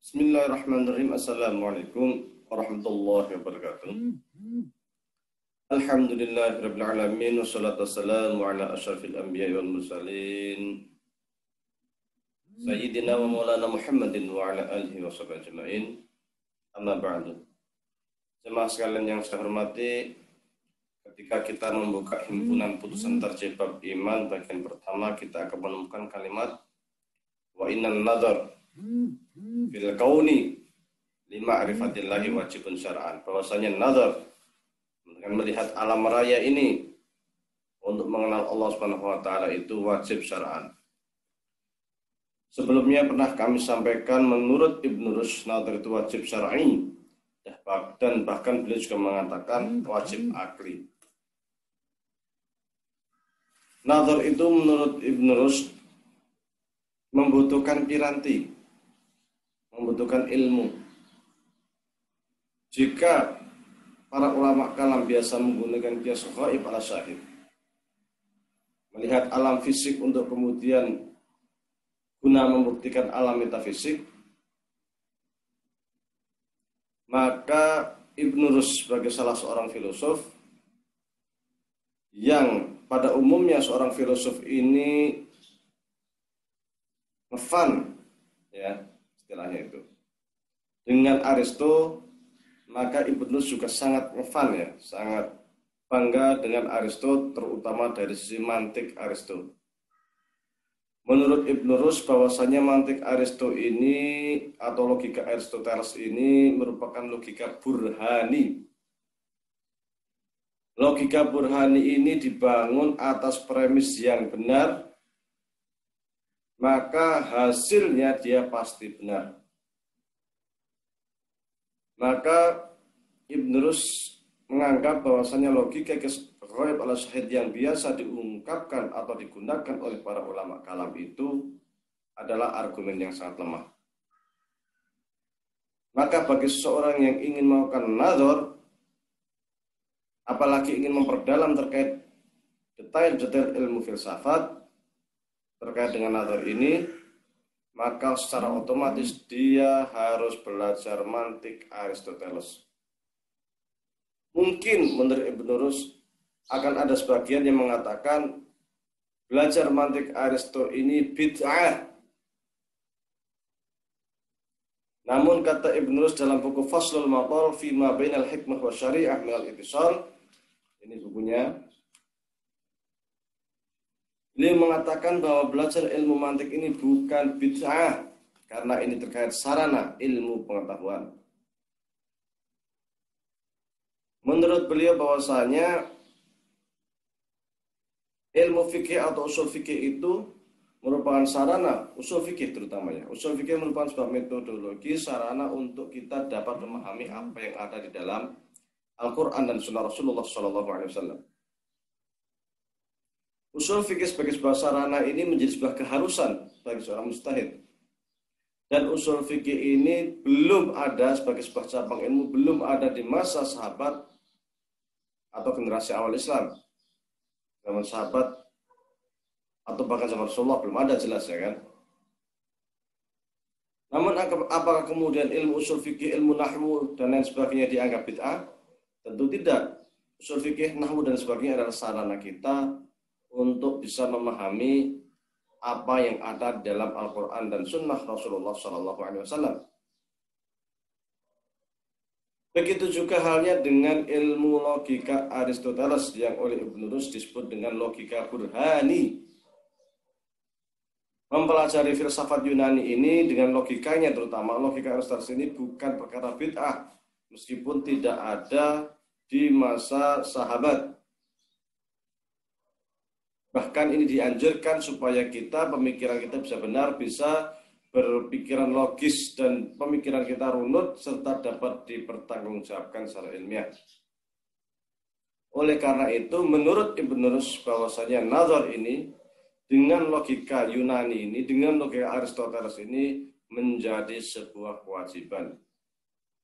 Bismillahirrahmanirrahim. Assalamualaikum warahmatullahi wabarakatuh. Alhamdulillahirabbil alamin wassalatu wassalamu ala asyrafil anbiya'i wal mursalin sayyidina wa maulana Muhammadin wa ala alihi washabihi ajmain. Amma ba'du. Jemaah sekalian yang saya hormati, ketika kita membuka himpunan putusan tarjih bab iman bagian pertama, kita akan menemukan kalimat wa innan nadhar fil kauni lima arifatillahi wajibun syara'an, bahwasanya nazar dengan melihat alam raya ini untuk mengenal Allah Subhanahu wa taala itu wajib syara'an. Sebelumnya pernah kami sampaikan menurut Ibnu Rushd nazar itu wajib syar'i, dan bahkan beliau juga mengatakan wajib akli. Nazar itu menurut Ibnu Rushd membutuhkan piranti, membutuhkan ilmu. Jika para ulama kalam biasa menggunakan qiyas ghaib ala syahid, melihat alam fisik untuk kemudian guna membuktikan alam metafisik, maka Ibnu Rushd sebagai salah seorang filosof yang pada umumnya seorang filosof ini ngefan, ya istilahnya itu, dengan Aristo, maka Ibnu Rushd juga sangat ngefan, ya, sangat bangga dengan Aristo, terutama dari sisi mantik Aristo. Menurut Ibnu Rushd bahwasanya mantik Aristo ini atau logika Aristoteles ini merupakan logika burhani. Logika burhani ini dibangun atas premis yang benar, maka hasilnya dia pasti benar. Maka Ibnu Rushd menganggap bahwasanya logika ghaib ala syahid yang biasa diungkapkan atau digunakan oleh para ulama kalam itu adalah argumen yang sangat lemah. Maka bagi seseorang yang ingin melakukan nazar, apalagi ingin memperdalam terkait detail-detail ilmu filsafat terkait dengan nazar ini, maka secara otomatis dia harus belajar mantik Aristoteles. Mungkin menurut Ibnu Rushd akan ada sebagian yang mengatakan belajar mantik Aristo ini bid'ah. Namun kata Ibnu Rushd dalam buku Faslul Maqal fi ma bainal hikmah wa syariah minal ittisal, ini bukunya, beliau mengatakan bahwa belajar ilmu mantik ini bukan bid'ah karena ini terkait sarana ilmu pengetahuan. Menurut beliau bahwasanya ilmu fikih atau usul fikih itu merupakan sarana, usul fikih terutamanya. Usul fikih merupakan sebuah metodologi sarana untuk kita dapat memahami apa yang ada di dalam Al-Quran dan Sunnah Rasulullah SAW. Usul fikih sebagai sebuah sarana ini menjadi sebuah keharusan bagi seorang mujtahid. Dan usul fikih ini belum ada sebagai sebuah cabang ilmu, belum ada di masa sahabat atau generasi awal Islam. Zaman sahabat atau bahkan zaman Rasulullah belum ada, jelas, ya kan. Namun apakah kemudian ilmu usul fikih, ilmu nahwu dan lain sebagainya dianggap bid'ah? Tentu tidak. Usul fikih, nahwu dan sebagainya adalah sarana kita untuk bisa memahami apa yang ada dalam Al-Quran dan Sunnah Rasulullah SAW. Begitu juga halnya dengan ilmu logika Aristoteles yang oleh Ibnu Rushd disebut dengan logika burhani. Mempelajari filsafat Yunani ini dengan logikanya, terutama logika Aristoteles ini, bukan perkara bid'ah, meskipun tidak ada di masa sahabat. Bahkan ini dianjurkan supaya pemikiran kita bisa benar, bisa berpikiran logis, dan pemikiran kita runut serta dapat dipertanggungjawabkan secara ilmiah. Oleh karena itu, menurut Ibnu Rushd bahwasanya nazar ini dengan logika Yunani ini, dengan logika Aristoteles ini menjadi sebuah kewajiban.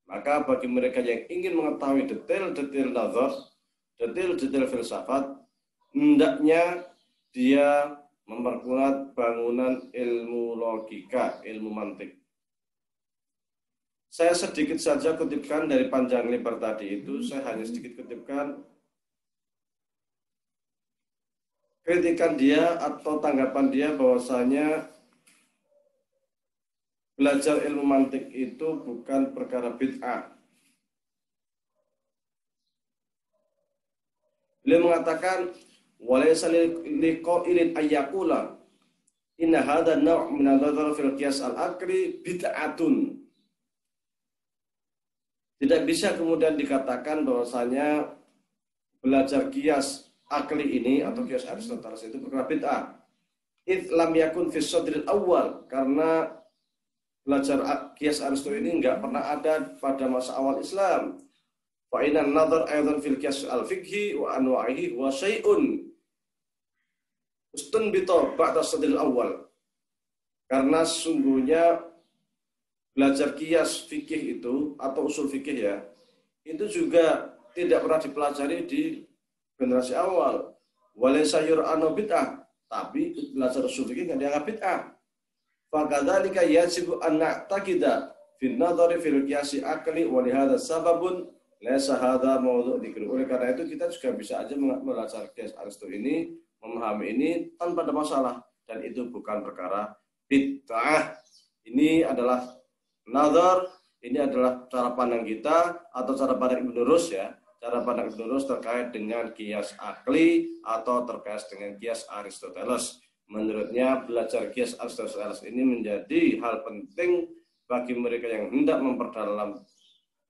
Maka bagi mereka yang ingin mengetahui detail-detail nazar, detail-detail filsafat, hendaknya dia memperkuat bangunan ilmu logika, ilmu mantik. Saya sedikit saja kutipkan dari panjang lebar tadi itu, saya hanya sedikit kutipkan kritikan dia atau tanggapan dia bahwasanya belajar ilmu mantik itu bukan perkara bid'ah. Beliau mengatakan walaysa liqa'ilin ayyaqula inna hadha naw' min an-nadhar fil qiyas al-aqli bid'atun. Tidak bisa kemudian dikatakan bahwasanya belajar kias akli ini atau kias Aristoteles itu perkara bid'ah. Idh lam yakun fi sadril awal, karena belajar kias Aristoteles ini enggak pernah ada pada masa awal Islam. Fa inna an-nadhar aidan fil qiyas al-fiqhi wa anwa'ihi wa syai'un ustunbita ba'da sadril awal. Karena sungguhnya belajar kias fikih itu atau usul fikih ya, itu juga tidak pernah dipelajari di generasi awal. Walaysa yur'anu bid'ah, tapi belajar usul fikih tidak dianggap bid'ah. Fakadzalika yajibu an na'taqida fi an-nadhari fil qiyasi aqli wa li hadha sababun laysa hadha mawdu' dzikr. Oleh karena itu kita juga bisa aja belajar kias Aristoteles ini, memahami ini tanpa ada masalah, dan itu bukan perkara bid'ah. Ini adalah nazar, ini adalah cara pandang kita atau cara pandang Ibnu Rus ya. Cara pandang Ibnu Rus terkait dengan kias akli atau terkait dengan kias Aristoteles. Menurutnya belajar kias Aristoteles ini menjadi hal penting bagi mereka yang hendak memperdalam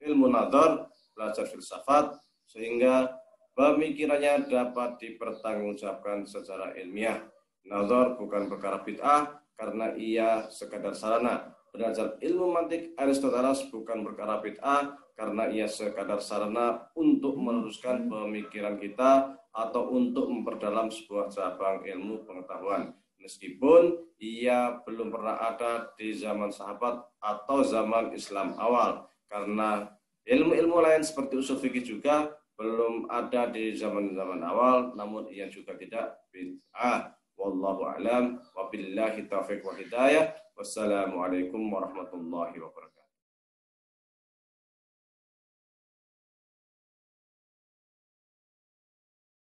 ilmu nazar, belajar filsafat, sehingga pemikirannya dapat dipertanggungjawabkan secara ilmiah. Nazar bukan perkara bid'ah karena ia sekadar sarana. Belajar ilmu mantik Aristoteles bukan perkara bid'ah karena ia sekadar sarana untuk meluruskan pemikiran kita atau untuk memperdalam sebuah cabang ilmu pengetahuan. Meskipun ia belum pernah ada di zaman sahabat atau zaman Islam awal, karena ilmu-ilmu lain seperti usul fikih juga belum ada di zaman-zaman awal, namun ia juga tidak bid'ah. Wallahu a'lam wa billahi taufiq wa hidayah. Wassalamualaikum warahmatullahi wabarakatuh.